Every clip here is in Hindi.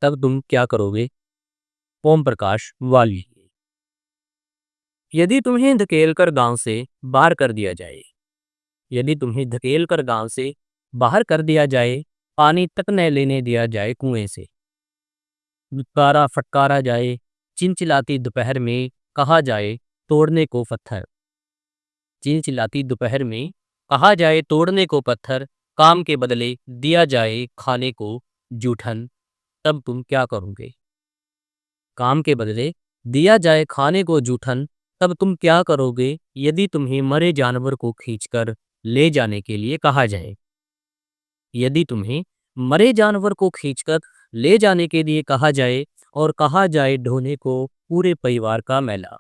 तब तुम क्या करोगे? ओम प्रकाश वाली। यदि तुम्हें धकेलकर गांव से बाहर कर दिया जाए, यदि तुम्हें धकेलकर गांव से बाहर कर दिया जाए, पानी तक न लेने दिया जाए कुएं से, लुटकारा फटकारा जाए, चिलचिलाती दोपहर में कहा जाए तोड़ने को पत्थर, चिलचिलाती दोपहर में कहा जाए तोड़ने को पत्थर, काम के बदले दिया जाए खाने को जूठन, तब तुम क्या करोगे? काम के बदले दिया जाए खाने को जूठन, तब तुम क्या करोगे? यदि तुम्हें मरे जानवर को खींचकर ले जाने के लिए कहा जाए, यदि तुम्हें मरे जानवर को खींचकर ले जाने के लिए कहा जाए और कहा जाए ढोने को पूरे परिवार का मैला,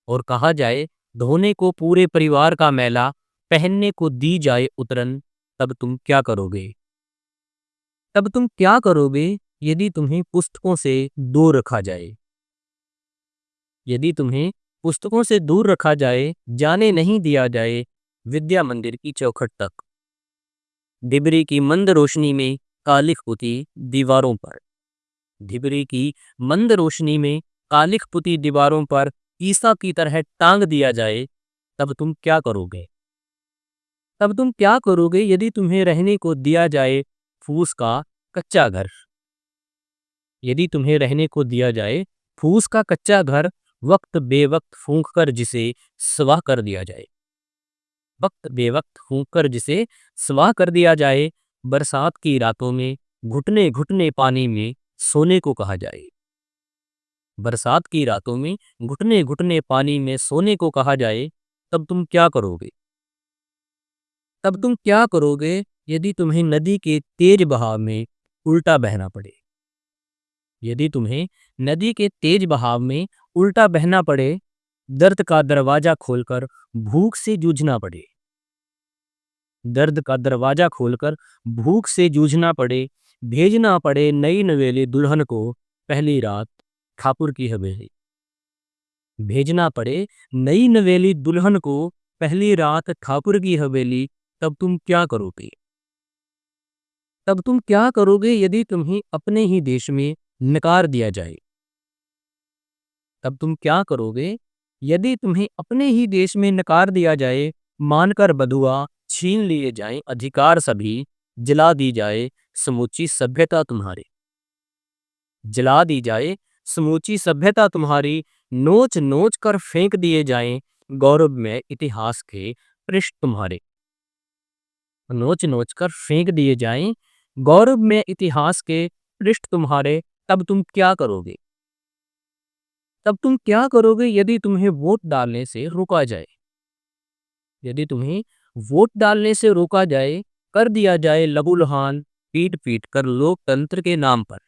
और कहा जाए धोने को पूरे परिवार का मैला, पहनने को दी जाए उतरन, तब तुम क्या करोगे? तब तुम क्या करोगे? यदि तुम्हें पुस्तकों से दूर रखा जाए, यदि तुम्हें पुस्तकों से दूर रखा जाए, जाने नहीं दिया जाए विद्या मंदिर की चौखट तक, डिबरी की मंद रोशनी में कालिख पुती दीवारों पर, ढिबरी की मंद रोशनी में कालिख पुती दीवारों पर ईसा की तरह टांग दिया जाए, तब तुम क्या करोगे? तब तुम क्या करोगे? यदि तुम्हें रहने को दिया जाए फूस का कच्चा घर, यदि तुम्हें रहने को दिया जाए फूस का कच्चा घर, वक्त बेवक्त फूंक कर जिसे स्वाह कर दिया जाए, वक्त बेवक्त फूंक कर जिसे स्वाह कर दिया जाए, बरसात की रातों में घुटने घुटने पानी में सोने को कहा जाए, बरसात की रातों में घुटने घुटने पानी में सोने को कहा जाए, तब तुम क्या करोगे? तब तुम क्या करोगे? यदि तुम्हें नदी के तेज बहाव में उल्टा बहना पड़े, यदि तुम्हें नदी के तेज बहाव में उल्टा बहना पड़े, दर्द का दरवाजा खोलकर भूख से जूझना पड़े, दर्द का दरवाजा खोलकर भूख से जूझना पड़े, भेजना पड़े नई नवेली दुल्हन को पहली रात ठाकुर की हवेली, भेजना पड़े नई नवेली दुल्हन को पहली रात ठाकुर की हवेली, तब तुम क्या करोगे? तब तुम क्या करोगे? यदि तुम्हें अपने ही देश में नकार दिया जाए, तब तुम क्या करोगे? यदि तुम्हें अपने ही देश में नकार दिया जाए, मानकर बदुआ छीन लिए जाए अधिकार सभी, जला दी जाए समूची सभ्यता तुम्हारी, जला दी जाए समूची सभ्यता तुम्हारी, नोच नोच कर फेंक दिए जाएं गौरव में इतिहास के पृष्ठ तुम्हारे, नोच नोच कर फेंक दिए जाएं गौरव में इतिहास के पृष्ठ तुम्हारे, तब तुम क्या करोगे? तब तुम क्या करोगे? यदि तुम्हें वोट डालने से रोका जाए, यदि तुम्हें वोट डालने से रोका जाए, कर दिया जाए लहूलुहान पीट पीट कर लोकतंत्र के नाम पर,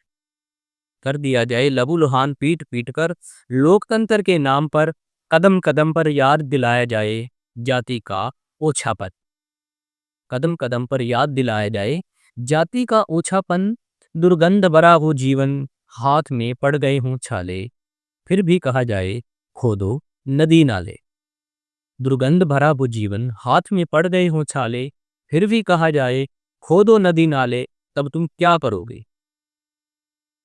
कर दिया जाए लहूलुहान पीट पीट कर लोकतंत्र के नाम पर, कदम कदम पर याद दिलाया जाए जाति का ओछापन, कदम कदम पर याद दिलाया जाए जाति का ओछापन, दुर्गंध भरा हो जीवन हाथ में पड़ गए हों छाले, फिर भी कहा जाए खोदो नदी नाले, दुर्गंध भरा वो जीवन हाथ में पड़ गए हों छाले, फिर भी कहा जाए खोदो नदी नाले, तब तुम क्या करोगे?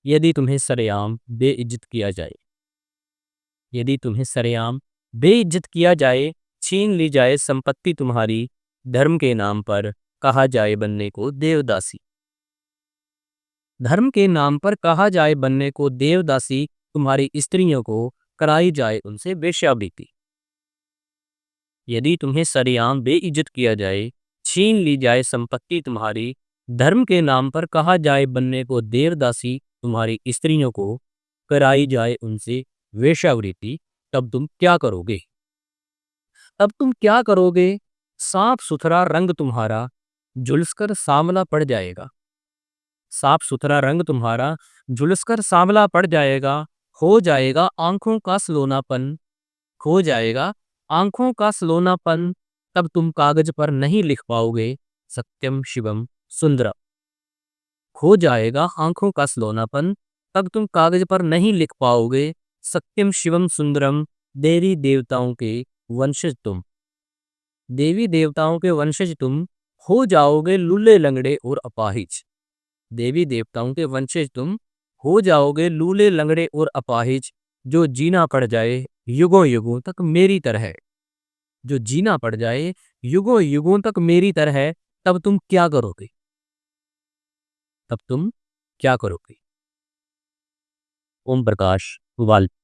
यदि तुम्हें सरेआम बेइज्जत किया जाए, यदि तुम्हें सरेआम बेइज्जत किया जाए, छीन ली जाए संपत्ति तुम्हारी, धर्म के नाम पर कहा जाए बनने को देवदासी, धर्म के नाम पर कहा जाए बनने को देवदासी, तुम्हारी स्त्रियों को कराई जाए उनसे वेश्यावृत्ति, यदि तुम्हें सरेआम बेइज्जत किया जाए, छीन ली जाए संपत्ति तुम्हारी, धर्म के नाम पर कहा जाए बनने को देवदासी, तुम्हारी स्त्रियों को कराई जाए उनसे वेश्यावृत्ति, तब तुम क्या करोगे? तब तुम क्या करोगे? साफ सुथरा रंग तुम्हारा झुलसकर सांवला पड़ जाएगा, साफ सुथरा रंग तुम्हारा झुलसकर सांवला पड़ जाएगा, हो जाएगा आंखों का सलोनापन, खो जाएगा आंखों का सलोनापन, तब तुम कागज पर नहीं लिख पाओगे सत्यम शिवम सुंदरम, खो जाएगा आंखों का सलोनापन, तब तुम कागज पर नहीं लिख पाओगे सत्यम शिवम सुंदरम, देवी देवताओं के वंशज तुम, देवी देवताओं के वंशज तुम, हो जाओगे लूले लंगड़े और अपाहिज, देवी देवताओं के वंशज तुम हो जाओगे लूले लंगड़े और अपाहिज, जो जीना पड़ जाए युगों युगों तक मेरी तरह। जो जीना पड़ जाए युगों युगों तक मेरी तरह, तब तुम क्या करोगे? तब तुम क्या करोगे? ओम प्रकाश वाल्मीकि।